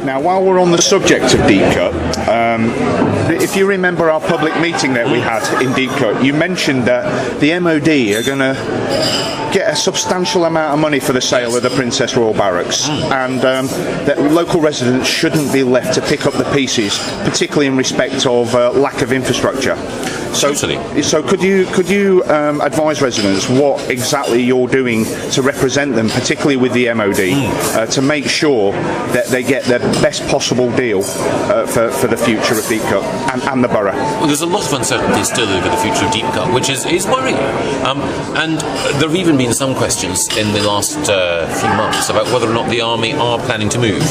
Now, while we're on the subject of Deepcut, if you remember our public meeting that we had in Deepcut, you mentioned that the MOD are going to get a substantial amount of money for the sale of the Princess Royal Barracks, and that local residents shouldn't be left to pick up the pieces, particularly in respect of lack of infrastructure. So could you advise residents what exactly you're doing to represent them, particularly with the MOD, to make sure that they get the best possible deal for the future of Deepcut and the borough? Well, there's a lot of uncertainty still over the future of Deepcut, which is worrying. And there have even been some questions in the last few months about whether or not the army are planning to move.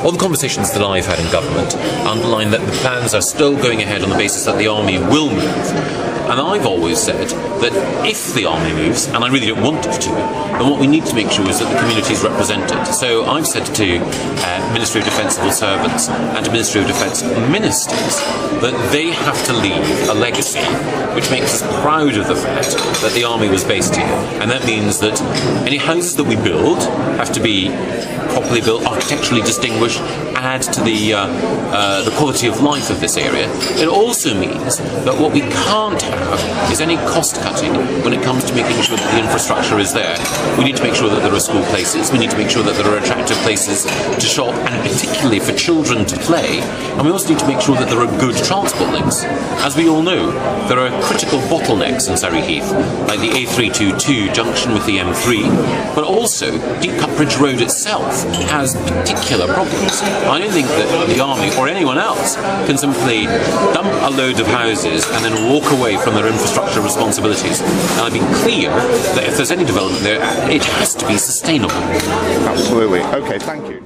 All the conversations that I've had in government underline that the plans are still going ahead on the basis that the army will move. And I've always said that if the army moves, and I really don't want it to, then what we need to make sure is that the community is represented. So I've said to Ministry of Defence civil servants and to Ministry of Defence ministers that they have to leave a legacy which makes us proud of the fact that the army was based here. And that means that any houses that we build have to be properly built, architecturally distinguished, add to the quality of life of this area. It also means that what we can't have is any cost cutting when it comes to making sure that the infrastructure is there. We need to make sure that there are school places, we need to make sure that there are attractive places to shop, and particularly for children to play, and we also need to make sure that there are good transport links. As we all know, there are critical bottlenecks in Surrey Heath, like the A322 junction with the M3, but also Deepcut Bridge Road itself has particular problems. I don't think that the army or anyone else can simply dump a load of houses and then walk away from their infrastructure responsibilities. And I've been clear that if there's any development there, it has to be sustainable. Absolutely. Okay, thank you.